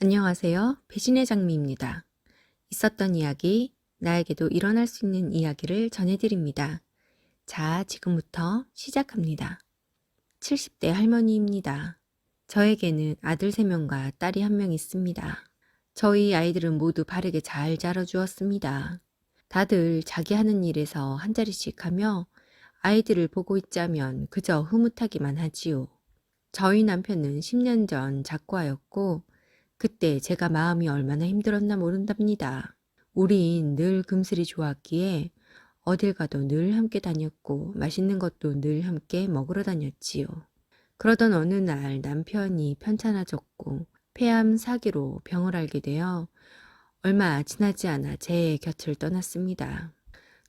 안녕하세요. 배신의 장미입니다. 있었던 이야기, 나에게도 일어날 수 있는 이야기를 전해드립니다. 자, 지금부터 시작합니다. 70대 할머니입니다. 저에게는 아들 3명과 딸이 1명 있습니다. 저희 아이들은 모두 바르게 잘 자라주었습니다. 다들 자기 하는 일에서 한 자리씩 하며 아이들을 보고 있자면 그저 흐뭇하기만 하지요. 저희 남편은 10년 전 작고하였고 그때 제가 마음이 얼마나 힘들었나 모른답니다. 우린 늘 금슬이 좋았기에 어딜 가도 늘 함께 다녔고 맛있는 것도 늘 함께 먹으러 다녔지요. 그러던 어느 날 남편이 편찮아졌고 폐암 사기로 병을 앓게 되어 얼마 지나지 않아 제 곁을 떠났습니다.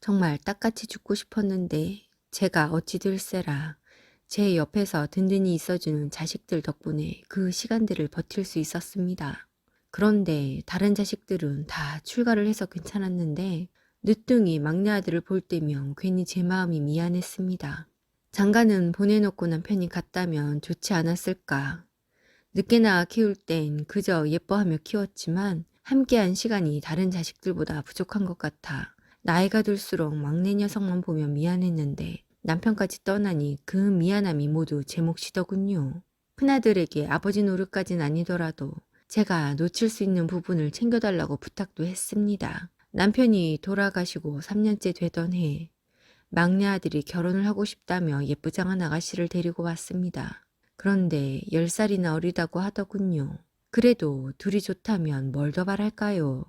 정말 딱같이 죽고 싶었는데 제가 어찌 될세라. 제 옆에서 든든히 있어주는 자식들 덕분에 그 시간들을 버틸 수 있었습니다. 그런데 다른 자식들은 다 출가를 해서 괜찮았는데 늦둥이 막내 아들을 볼 때면 괜히 제 마음이 미안했습니다. 장가는 보내놓고 남편이 갔다면 좋지 않았을까. 늦게 낳아 키울 땐 그저 예뻐하며 키웠지만 함께한 시간이 다른 자식들보다 부족한 것 같아 나이가 들수록 막내 녀석만 보면 미안했는데 남편까지 떠나니 그 미안함이 모두 제 몫이더군요. 큰아들에게 아버지 노릇까진 아니더라도 제가 놓칠 수 있는 부분을 챙겨달라고 부탁도 했습니다. 남편이 돌아가시고 3년째 되던 해에 막내 아들이 결혼을 하고 싶다며 예쁘장한 아가씨를 데리고 왔습니다. 그런데 10살이나 어리다고 하더군요. 그래도 둘이 좋다면 뭘 더 바랄까요?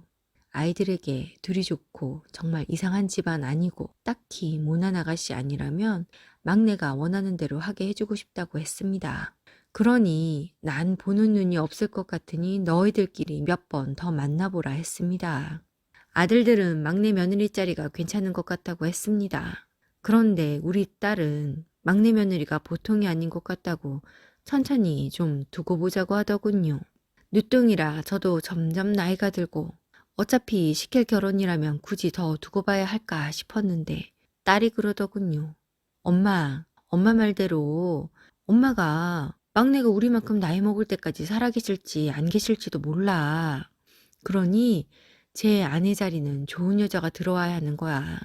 아이들에게 둘이 좋고 정말 이상한 집안 아니고 딱히 모난 아가씨 아니라면 막내가 원하는 대로 하게 해주고 싶다고 했습니다. 그러니 난 보는 눈이 없을 것 같으니 너희들끼리 몇 번 더 만나보라 했습니다. 아들들은 막내 며느리 자리가 괜찮은 것 같다고 했습니다. 그런데 우리 딸은 막내 며느리가 보통이 아닌 것 같다고 천천히 좀 두고 보자고 하더군요. 늦둥이라 저도 점점 나이가 들고 어차피 시킬 결혼이라면 굳이 더 두고 봐야 할까 싶었는데 딸이 그러더군요. 엄마 말대로 엄마가 막내가 우리만큼 나이 먹을 때까지 살아계실지 안 계실지도 몰라. 그러니 제 아내 자리는 좋은 여자가 들어와야 하는 거야.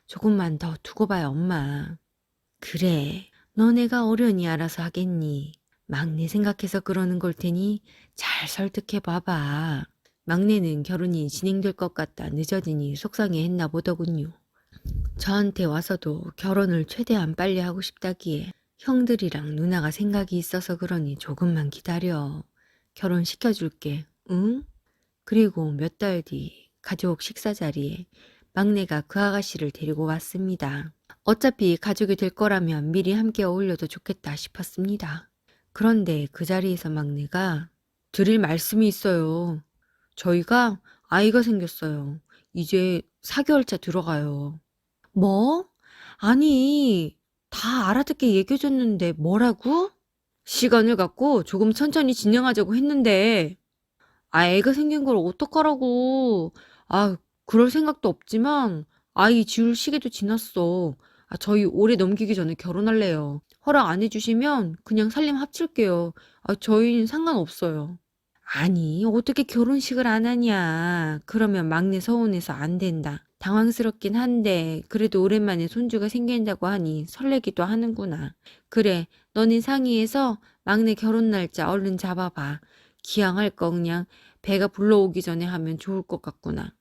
조금만 더 두고 봐요, 엄마. 그래, 너네가 어련히 알아서 하겠니? 막내 생각해서 그러는 걸 테니 잘 설득해 봐봐. 막내는 결혼이 진행될 것 같다 늦어지니 속상해 했나 보더군요. 저한테 와서도 결혼을 최대한 빨리 하고 싶다기에 형들이랑 누나가 생각이 있어서 그러니 조금만 기다려. 결혼시켜줄게, 응? 그리고 몇 달 뒤 가족 식사 자리에 막내가 그 아가씨를 데리고 왔습니다. 어차피 가족이 될 거라면 미리 함께 어울려도 좋겠다 싶었습니다. 그런데 그 자리에서 막내가 드릴 말씀이 있어요. 저희가 아이가 생겼어요. 이제 4개월차 들어가요. 뭐? 아니, 다 알아듣게 얘기해줬는데 뭐라고? 시간을 갖고 조금 천천히 진행하자고 했는데 애가 생긴 걸 어떡하라고. 그럴 생각도 없지만 아이 지울 시기도 지났어. 저희 올해 넘기기 전에 결혼할래요. 허락 안 해주시면 그냥 살림 합칠게요. 저희는 상관없어요. 아니, 어떻게 결혼식을 안 하냐. 그러면 막내 서운해서 안 된다. 당황스럽긴 한데 그래도 오랜만에 손주가 생긴다고 하니 설레기도 하는구나. 그래, 너네 상의해서 막내 결혼 날짜 얼른 잡아봐. 기왕할 거 그냥 배가 불러오기 전에 하면 좋을 것 같구나.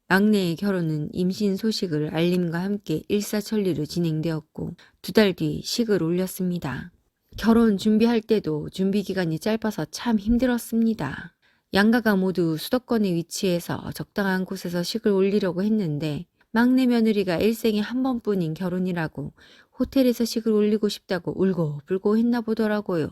막내의 결혼은 임신 소식을 알림과 함께 일사천리로 진행되었고 2달 뒤 식을 올렸습니다. 결혼 준비할 때도 준비 기간이 짧아서 참 힘들었습니다. 양가가 모두 수도권에 위치해서 적당한 곳에서 식을 올리려고 했는데 막내 며느리가 일생에 한 번뿐인 결혼이라고 호텔에서 식을 올리고 싶다고 울고불고 했나 보더라고요.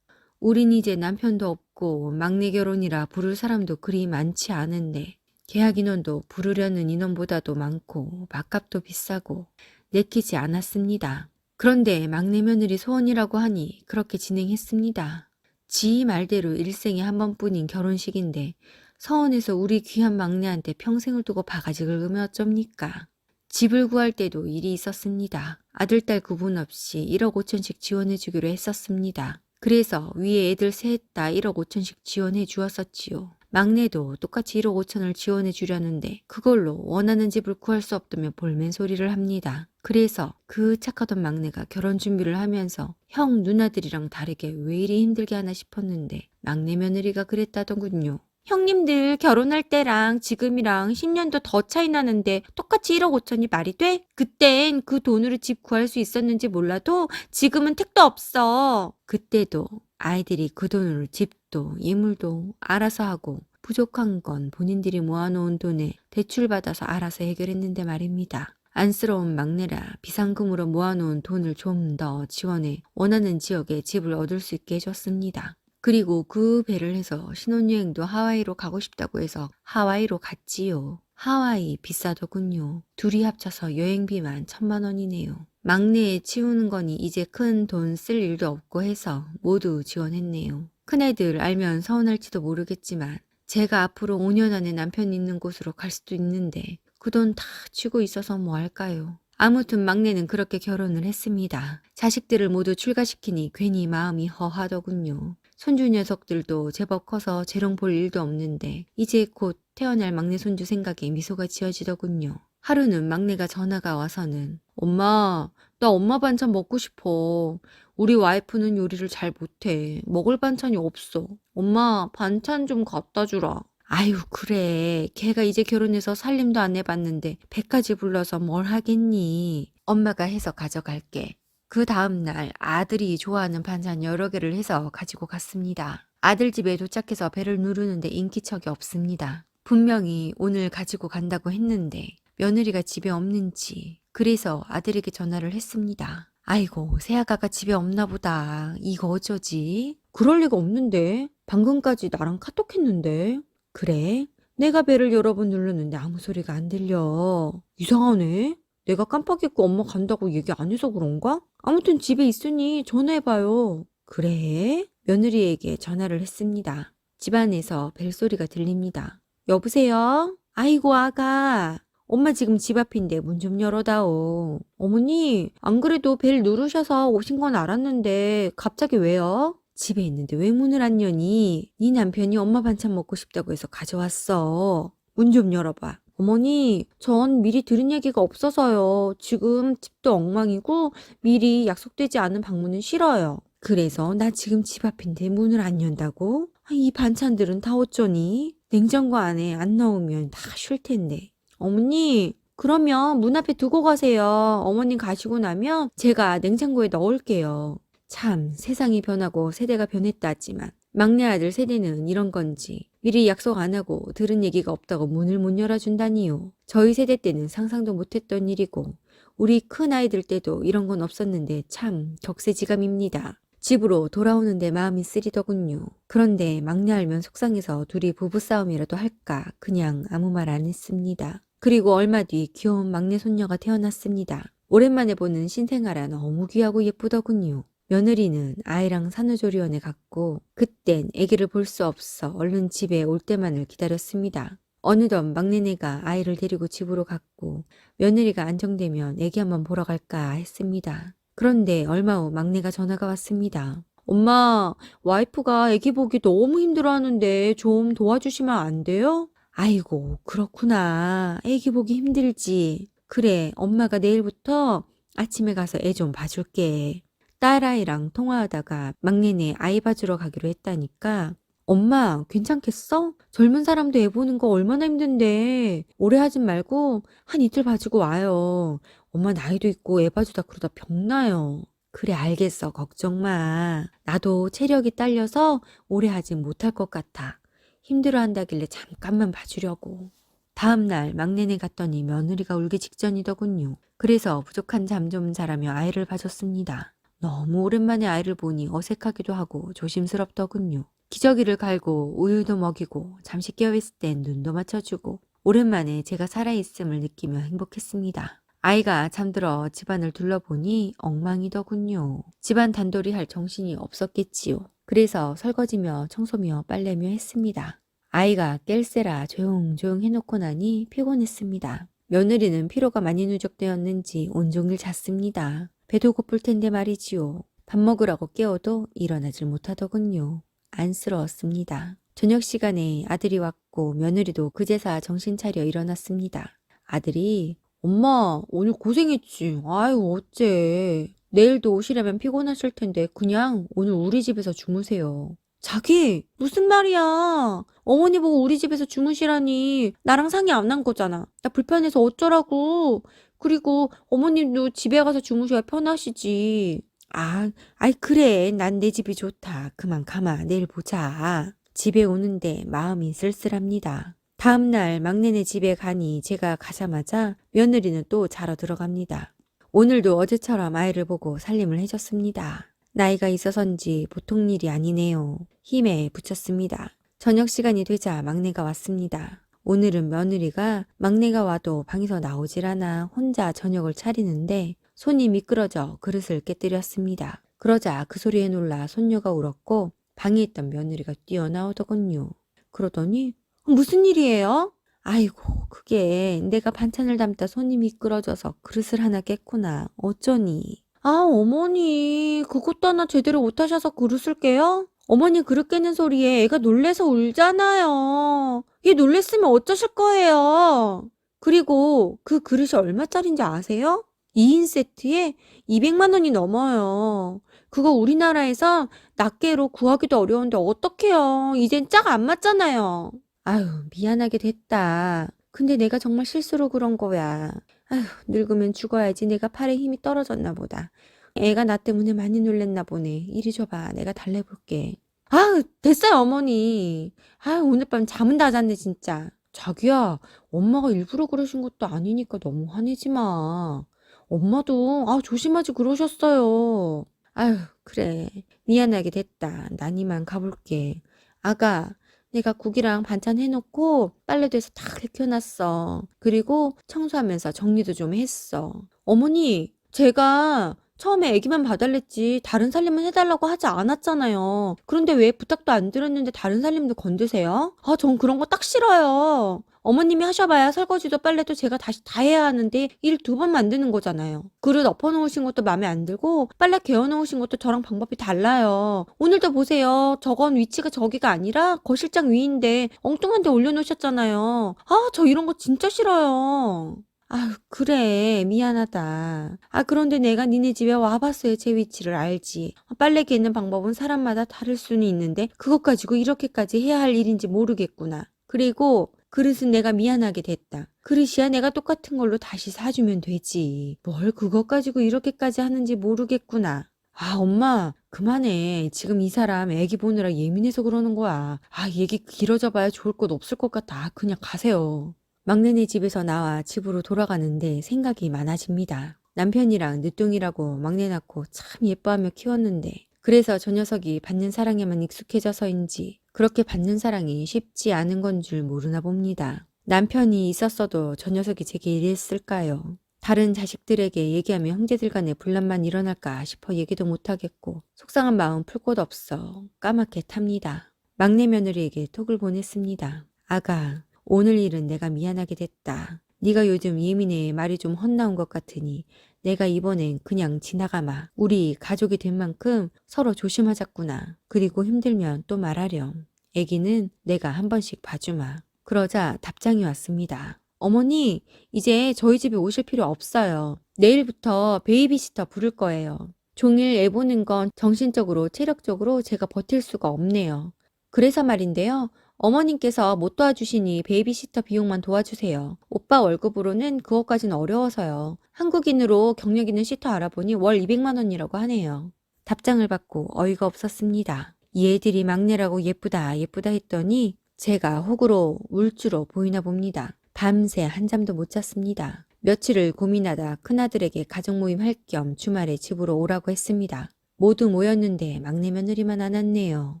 우린 이제 남편도 없고 막내 결혼이라 부를 사람도 그리 많지 않은데 계약 인원도 부르려는 인원보다도 많고 밥값도 비싸고 내키지 않았습니다. 그런데 막내 며느리 소원이라고 하니 그렇게 진행했습니다. 지 말대로 일생에 한 번뿐인 결혼식인데 서원에서 우리 귀한 막내한테 평생을 두고 바가지 긁으면 어쩝니까? 집을 구할 때도 일이 있었습니다. 아들, 딸 구분 없이 1억 5천씩 지원해 주기로 했었습니다. 그래서 위에 애들 셋 다 1억 5천씩 지원해 주었었지요. 막내도 똑같이 1억 5천을 지원해 주려는데 그걸로 원하는 집을 구할 수 없다며 볼멘 소리를 합니다. 그래서 그 착하던 막내가 결혼 준비를 하면서 형 누나들이랑 다르게 왜 이리 힘들게 하나 싶었는데 막내 며느리가 그랬다더군요. 형님들 결혼할 때랑 지금이랑 10년도 더 차이 나는데 똑같이 1억 5천이 말이 돼? 그땐 그 돈으로 집 구할 수 있었는지 몰라도 지금은 택도 없어. 그때도 아이들이 그 돈으로 집도 예물도 알아서 하고 부족한 건 본인들이 모아놓은 돈에 대출받아서 알아서 해결했는데 말입니다. 안쓰러운 막내라 비상금으로 모아놓은 돈을 좀 더 지원해 원하는 지역에 집을 얻을 수 있게 해줬습니다. 그리고 그 배를 해서 신혼여행도 하와이로 가고 싶다고 해서 하와이로 갔지요. 하와이 비싸더군요. 둘이 합쳐서 여행비만 1,000만 원이네요. 막내에 치우는 거니 이제 큰 돈 쓸 일도 없고 해서 모두 지원했네요. 큰애들 알면 서운할지도 모르겠지만 제가 앞으로 5년 안에 남편이 있는 곳으로 갈 수도 있는데 그 돈 다 쥐고 있어서 뭐 할까요? 아무튼 막내는 그렇게 결혼을 했습니다. 자식들을 모두 출가시키니 괜히 마음이 허하더군요. 손주 녀석들도 제법 커서 재롱 볼 일도 없는데 이제 곧 태어날 막내 손주 생각에 미소가 지어지더군요. 하루는 막내가 전화가 와서는 엄마, 나 엄마 반찬 먹고 싶어. 우리 와이프는 요리를 잘 못해. 먹을 반찬이 없어. 엄마, 반찬 좀 갖다 주라. 아유, 그래. 걔가 이제 결혼해서 살림도 안 해봤는데 배까지 불러서 뭘 하겠니? 엄마가 해서 가져갈게. 그 다음날 아들이 좋아하는 반찬 여러 개를 해서 가지고 갔습니다. 아들 집에 도착해서 배를 누르는데 인기척이 없습니다. 분명히 오늘 가지고 간다고 했는데 며느리가 집에 없는지 그래서 아들에게 전화를 했습니다. 아이고, 새아가가 집에 없나 보다. 이거 어쩌지? 그럴 리가 없는데. 방금까지 나랑 카톡했는데. 그래? 내가 배를 여러 번 누르는데 아무 소리가 안 들려. 이상하네. 내가 깜빡했고 엄마 간다고 얘기 안 해서 그런가? 아무튼 집에 있으니 전화해봐요. 그래? 며느리에게 전화를 했습니다. 집안에서 벨소리가 들립니다. 여보세요? 아이고 아가. 엄마 지금 집 앞인데 문 좀 열어다오. 어머니, 안 그래도 벨 누르셔서 오신 건 알았는데 갑자기 왜요? 집에 있는데 왜 문을 안 여니? 네 남편이 엄마 반찬 먹고 싶다고 해서 가져왔어. 문 좀 열어봐. 어머니, 전 미리 들은 얘기가 없어서요. 지금 집도 엉망이고 미리 약속되지 않은 방문은 싫어요. 그래서 나 지금 집 앞인데 문을 안 연다고? 이 반찬들은 다 어쩌니? 냉장고 안에 안 넣으면 다 쉴 텐데. 어머니, 그러면 문 앞에 두고 가세요. 어머님 가시고 나면 제가 냉장고에 넣을게요. 참 세상이 변하고 세대가 변했다 하지만 막내 아들 세대는 이런 건지 미리 약속 안 하고 들은 얘기가 없다고 문을 못 열어준다니요. 저희 세대 때는 상상도 못했던 일이고 우리 큰 아이들 때도 이런 건 없었는데 참 격세지감입니다. 집으로 돌아오는데 마음이 쓰리더군요. 그런데 막내 알면 속상해서 둘이 부부싸움이라도 할까 그냥 아무 말 안 했습니다. 그리고 얼마 뒤 귀여운 막내 손녀가 태어났습니다. 오랜만에 보는 신생아라 너무 귀하고 예쁘더군요. 며느리는 아이랑 산후조리원에 갔고 그땐 아기를 볼 수 없어 얼른 집에 올 때만을 기다렸습니다. 어느덧 막내네가 아이를 데리고 집으로 갔고 며느리가 안정되면 아기 한번 보러 갈까 했습니다. 그런데 얼마 후 막내가 전화가 왔습니다. 엄마, 와이프가 아기 보기 너무 힘들어하는데 좀 도와주시면 안 돼요? 아이고, 그렇구나. 아기 보기 힘들지. 그래, 엄마가 내일부터 아침에 가서 애 좀 봐줄게. 딸아이랑 통화하다가 막내네 아이 봐주러 가기로 했다니까. 엄마, 괜찮겠어? 젊은 사람도 애 보는 거 얼마나 힘든데. 오래 하진 말고 한 이틀 봐주고 와요. 엄마 나이도 있고 애 봐주다 그러다 병나요. 그래, 알겠어. 걱정 마. 나도 체력이 딸려서 오래 하진 못할 것 같아. 힘들어 한다길래 잠깐만 봐주려고. 다음날 막내네 갔더니 며느리가 울기 직전이더군요. 그래서 부족한 잠 좀 자라며 아이를 봐줬습니다. 너무 오랜만에 아이를 보니 어색하기도 하고 조심스럽더군요. 기저귀를 갈고 우유도 먹이고 잠시 깨어있을 땐 눈도 맞춰주고 오랜만에 제가 살아있음을 느끼며 행복했습니다. 아이가 잠들어 집안을 둘러보니 엉망이더군요. 집안 단돌이 할 정신이 없었겠지요. 그래서 설거지며 청소며 빨래며 했습니다. 아이가 깰세라 조용조용 해놓고 나니 피곤했습니다. 며느리는 피로가 많이 누적되었는지 온종일 잤습니다. 배도 고플 텐데 말이지요. 밥 먹으라고 깨워도 일어나질 못하더군요. 안쓰러웠습니다. 저녁 시간에 아들이 왔고 며느리도 그제서 정신 차려 일어났습니다. 아들이 엄마 오늘 고생했지. 아유 어째. 내일도 오시려면 피곤하실 텐데 그냥 오늘 우리 집에서 주무세요. 자기 무슨 말이야. 어머니 보고 우리 집에서 주무시라니 나랑 상의 안 한 거잖아. 나 불편해서 어쩌라고. 그리고 어머님도 집에 가서 주무셔야 편하시지. 아이 그래 난 내 집이 좋다. 그만 가마 내일 보자. 집에 오는데 마음이 쓸쓸합니다. 다음날 막내네 집에 가니 제가 가자마자 며느리는 또 자러 들어갑니다. 오늘도 어제처럼 아이를 보고 살림을 해줬습니다. 나이가 있어서인지 보통 일이 아니네요. 힘에 부쳤습니다. 저녁 시간이 되자 막내가 왔습니다. 오늘은 며느리가 막내가 와도 방에서 나오질 않아 혼자 저녁을 차리는데 손이 미끄러져 그릇을 깨뜨렸습니다. 그러자 그 소리에 놀라 손녀가 울었고 방에 있던 며느리가 뛰어나오더군요. 그러더니 무슨 일이에요? 아이고 그게 내가 반찬을 담다 손이 미끄러져서 그릇을 하나 깼구나. 어쩌니? 아 어머니 그것도 하나 제대로 못하셔서 그릇을 깨요? 어머니 그릇 깨는 소리에 애가 놀래서 울잖아요. 얘 놀랬으면 어쩌실 거예요? 그리고 그 그릇이 얼마짜린지 아세요? 2인 세트에 200만 원이 넘어요. 그거 우리나라에서 낱개로 구하기도 어려운데 어떡해요. 이젠 짝 안 맞잖아요. 아유, 미안하게 됐다. 근데 내가 정말 실수로 그런 거야. 아유, 늙으면 죽어야지. 내가 팔에 힘이 떨어졌나 보다. 애가 나 때문에 많이 놀랬나 보네. 이리 줘봐. 내가 달래볼게. 아유, 됐어요, 어머니. 아유, 오늘 밤 잠은 다 잤네, 진짜. 자기야, 엄마가 일부러 그러신 것도 아니니까 너무 화내지 마. 엄마도, 조심하지 그러셨어요. 아유, 그래. 미안하게 됐다. 난 이만 가볼게. 아가, 내가 국이랑 반찬 해놓고 빨래도 해서 다 개켜놨어. 그리고 청소하면서 정리도 좀 했어. 어머니, 제가 처음에 애기만 봐달랬지 다른 살림은 해달라고 하지 않았잖아요. 그런데 왜 부탁도 안 드렸는데 다른 살림도 건드세요? 전 그런 거 딱 싫어요. 어머님이 하셔봐야 설거지도 빨래도 제가 다시 다 해야 하는데 일 2번 만드는 거잖아요. 그릇 엎어놓으신 것도 마음에 안 들고 빨래 개어놓으신 것도 저랑 방법이 달라요. 오늘도 보세요. 저건 위치가 저기가 아니라 거실장 위인데 엉뚱한 데 올려놓으셨잖아요. 저 이런 거 진짜 싫어요. 아유, 그래. 미안하다. 그런데 내가 니네 집에 와봤어요. 제 위치를 알지. 빨래 개는 방법은 사람마다 다를 수는 있는데 그것 가지고 이렇게까지 해야 할 일인지 모르겠구나. 그리고 그릇은 내가 미안하게 됐다. 그릇이야 내가 똑같은 걸로 다시 사주면 되지. 뭘 그것 가지고 이렇게까지 하는지 모르겠구나. 엄마, 그만해. 지금 이 사람 애기 보느라 예민해서 그러는 거야. 얘기 길어져 봐야 좋을 것 없을 것 같아. 그냥 가세요. 막내네 집에서 나와 집으로 돌아가는데 생각이 많아집니다. 남편이랑 늦둥이라고 막내 낳고 참 예뻐하며 키웠는데 그래서 저 녀석이 받는 사랑에만 익숙해져서인지 그렇게 받는 사랑이 쉽지 않은 건 줄 모르나 봅니다. 남편이 있었어도 저 녀석이 제게 이랬을까요? 다른 자식들에게 얘기하면 형제들 간에 분란만 일어날까 싶어 얘기도 못하겠고 속상한 마음 풀 곳 없어 까맣게 탑니다. 막내 며느리에게 톡을 보냈습니다. 아가, 오늘 일은 내가 미안하게 됐다. 네가 요즘 예민해 말이 좀 헛나온 것 같으니 내가 이번엔 그냥 지나가마. 우리 가족이 된 만큼 서로 조심하자꾸나. 그리고 힘들면 또 말하렴. 애기는 내가 한 번씩 봐주마. 그러자 답장이 왔습니다. 어머니, 이제 저희 집에 오실 필요 없어요. 내일부터 베이비시터 부를 거예요. 종일 애 보는 건 정신적으로 체력적으로 제가 버틸 수가 없네요. 그래서 말인데요. 어머님께서 못 도와주시니 베이비시터 비용만 도와주세요. 오빠 월급으로는 그것까지는 어려워서요. 한국인으로 경력 있는 시터 알아보니 월 200만 원이라고 하네요. 답장을 받고 어이가 없었습니다. 이 애들이 막내라고 예쁘다 예쁘다 했더니 제가 호구로 울주로 보이나 봅니다. 밤새 한잠도 못 잤습니다. 며칠을 고민하다 큰아들에게 가족 모임 할 겸 주말에 집으로 오라고 했습니다. 모두 모였는데 막내 며느리만 안 왔네요.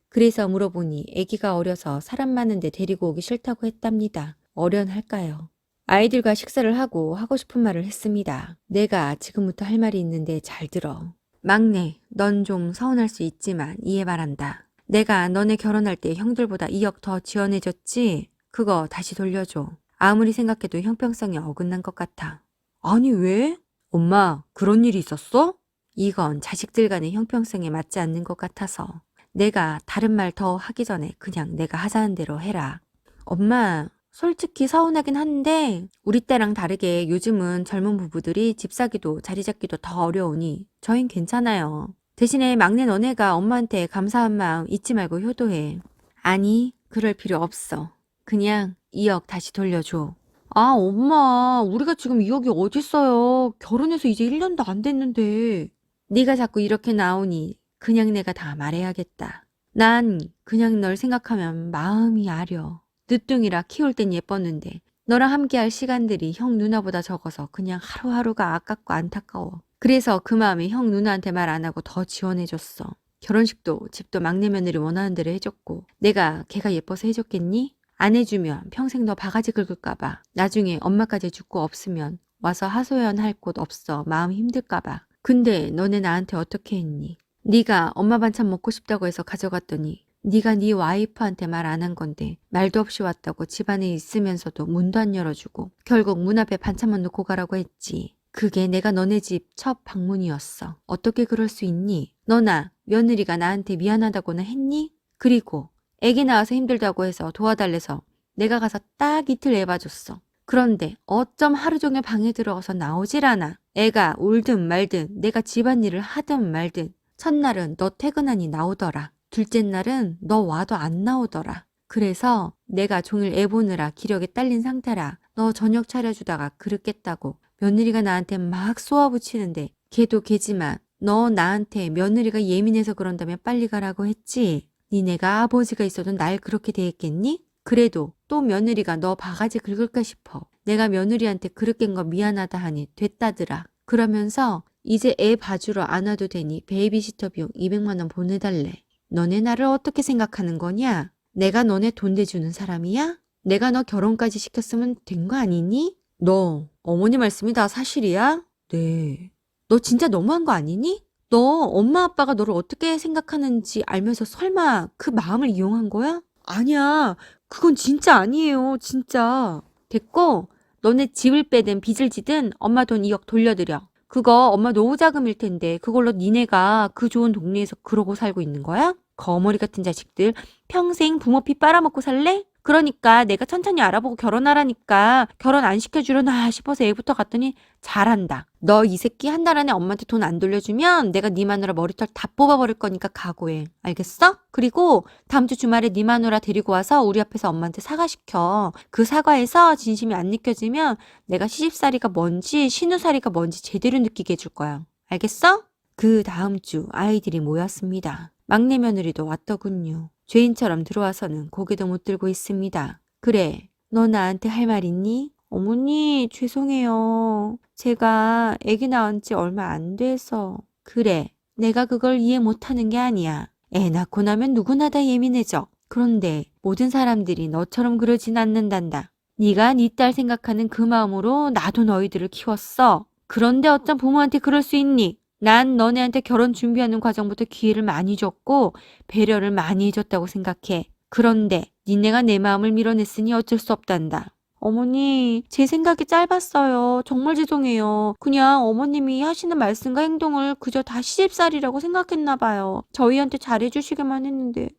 그래서 물어보니 아기가 어려서 사람 많은데 데리고 오기 싫다고 했답니다. 어련할까요? 아이들과 식사를 하고 싶은 말을 했습니다. 내가 지금부터 할 말이 있는데 잘 들어. 막내, 넌 좀 서운할 수 있지만 이해 바란다. 내가 너네 결혼할 때 형들보다 2억 더 지원해줬지? 그거 다시 돌려줘. 아무리 생각해도 형평성이 어긋난 것 같아. 아니 왜? 엄마, 그런 일이 있었어? 이건 자식들 간의 형평성에 맞지 않는 것 같아서. 내가 다른 말 더 하기 전에 그냥 내가 하자는 대로 해라. 엄마, 솔직히 서운하긴 한데 우리 때랑 다르게 요즘은 젊은 부부들이 집 사기도 자리 잡기도 더 어려우니 저흰 괜찮아요. 대신에 막내 너네가 엄마한테 감사한 마음 잊지 말고 효도해. 아니, 그럴 필요 없어. 그냥 2억 다시 돌려줘. 아, 엄마, 우리가 지금 2억이 어딨어요. 결혼해서 이제 1년도 안 됐는데. 네가 자꾸 이렇게 나오니 그냥 내가 다 말해야겠다. 난 그냥 널 생각하면 마음이 아려. 늦둥이라 키울 땐 예뻤는데 너랑 함께할 시간들이 형 누나보다 적어서 그냥 하루하루가 아깝고 안타까워. 그래서 그 마음에 형 누나한테 말 안 하고 더 지원해줬어. 결혼식도 집도 막내 며느리 원하는 대로 해줬고 내가 걔가 예뻐서 해줬겠니? 안 해주면 평생 너 바가지 긁을까봐. 나중에 엄마까지 죽고 없으면 와서 하소연할 곳 없어 마음 힘들까봐. 근데 너네 나한테 어떻게 했니? 네가 엄마 반찬 먹고 싶다고 해서 가져갔더니 네가 네 와이프한테 말 안 한 건데 말도 없이 왔다고 집안에 있으면서도 문도 안 열어주고 결국 문 앞에 반찬만 놓고 가라고 했지. 그게 내가 너네 집 첫 방문이었어. 어떻게 그럴 수 있니? 너나 며느리가 나한테 미안하다고나 했니? 그리고 애기 낳아서 힘들다고 해서 도와달래서 내가 가서 딱 이틀 애봐줬어. 그런데 어쩜 하루 종일 방에 들어가서 나오질 않아. 애가 울든 말든 내가 집안일을 하든 말든 첫날은 너 퇴근하니 나오더라. 둘째 날은 너 와도 안 나오더라. 그래서 내가 종일 애 보느라 기력이 딸린 상태라 너 저녁 차려주다가 그릇겠다고 며느리가 나한테 막 쏘아붙이는데 걔도 걔지만 너 나한테 며느리가 예민해서 그런다면 빨리 가라고 했지. 니네가 아버지가 있어도 날 그렇게 대했겠니? 그래도 또 며느리가 너 바가지 긁을까 싶어. 내가 며느리한테 그릇 깬 거 미안하다 하니 됐다더라. 그러면서 이제 애 봐주러 안 와도 되니 베이비시터 비용 200만 원 보내달래. 너네 나를 어떻게 생각하는 거냐? 내가 너네 돈 대주는 사람이야? 내가 너 결혼까지 시켰으면 된 거 아니니? 너 어머니 말씀이 다 사실이야? 네. 너 진짜 너무한 거 아니니? 너 엄마 아빠가 너를 어떻게 생각하는지 알면서 설마 그 마음을 이용한 거야? 아니야. 그건 진짜 아니에요. 진짜. 됐고 너네 집을 빼든 빚을 지든 엄마 돈 2억 돌려드려. 그거 엄마 노후자금일 텐데 그걸로 니네가 그 좋은 동네에서 그러고 살고 있는 거야? 거머리 같은 자식들 평생 부모 피 빨아먹고 살래? 그러니까 내가 천천히 알아보고 결혼하라니까 결혼 안 시켜주려나 싶어서 애부터 갔더니 잘한다. 너 이 새끼 한 달 안에 엄마한테 돈 안 돌려주면 내가 네 마누라 머리털 다 뽑아버릴 거니까 각오해. 알겠어? 그리고 다음 주 주말에 네 마누라 데리고 와서 우리 앞에서 엄마한테 사과시켜. 그 사과에서 진심이 안 느껴지면 내가 시집살이가 뭔지 신우살이가 뭔지 제대로 느끼게 해줄 거야. 알겠어? 그 다음 주 아이들이 모였습니다. 막내 며느리도 왔더군요. 죄인처럼 들어와서는 고개도 못 들고 있습니다. 그래, 너 나한테 할 말 있니? 어머니, 죄송해요. 제가 아기 낳은 지 얼마 안 돼서. 그래, 내가 그걸 이해 못하는 게 아니야. 애 낳고 나면 누구나 다 예민해져. 그런데 모든 사람들이 너처럼 그러진 않는단다. 네가 네 딸 생각하는 그 마음으로 나도 너희들을 키웠어. 그런데 어떤 부모한테 그럴 수 있니? 난 너네한테 결혼 준비하는 과정부터 기회를 많이 줬고 배려를 많이 해줬다고 생각해. 그런데 니네가 내 마음을 밀어냈으니 어쩔 수 없단다. 어머니, 제 생각이 짧았어요. 정말 죄송해요. 그냥 어머님이 하시는 말씀과 행동을 그저 다 시집살이라고 생각했나 봐요. 저희한테 잘해주시기만 했는데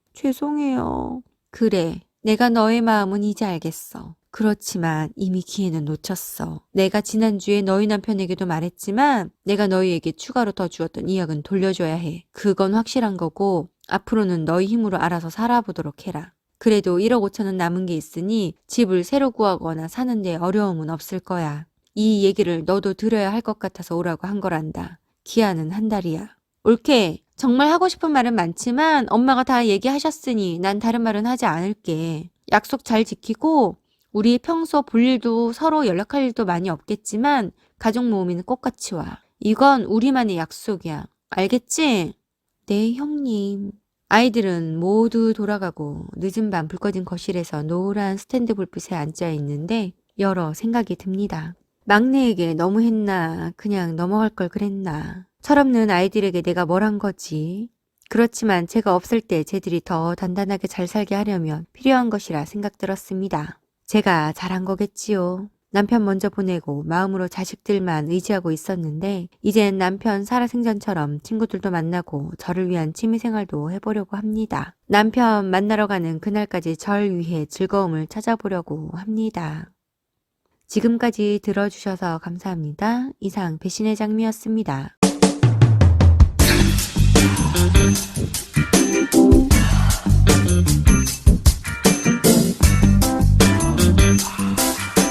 죄송해요. 그래, 내가 너의 마음은 이제 알겠어. 그렇지만 이미 기회는 놓쳤어. 내가 지난주에 너희 남편에게도 말했지만 내가 너희에게 추가로 더 주었던 2억은 돌려줘야 해. 그건 확실한 거고 앞으로는 너희 힘으로 알아서 살아보도록 해라. 그래도 1억 5천은 남은 게 있으니 집을 새로 구하거나 사는데 어려움은 없을 거야. 이 얘기를 너도 들어야 할 것 같아서 오라고 한 거란다. 기한은 한 달이야. 옳게. 정말 하고 싶은 말은 많지만 엄마가 다 얘기하셨으니 난 다른 말은 하지 않을게. 약속 잘 지키고 우리 평소 볼 일도 서로 연락할 일도 많이 없겠지만 가족 모임에는 꼭 같이 와. 이건 우리만의 약속이야. 알겠지? 네, 형님. 아이들은 모두 돌아가고 늦은 밤 불 꺼진 거실에서 노란 스탠드 불빛에 앉아 있는데 여러 생각이 듭니다. 막내에게 너무했나 그냥 넘어갈 걸 그랬나. 철없는 아이들에게 내가 뭘 한 거지. 그렇지만 제가 없을 때 쟤들이 더 단단하게 잘 살게 하려면 필요한 것이라 생각 들었습니다. 제가 잘한 거겠지요. 남편 먼저 보내고 마음으로 자식들만 의지하고 있었는데 이젠 남편 살아생전처럼 친구들도 만나고 저를 위한 취미생활도 해보려고 합니다. 남편 만나러 가는 그날까지 절 위해 즐거움을 찾아보려고 합니다. 지금까지 들어주셔서 감사합니다. 이상 배신의 장미였습니다.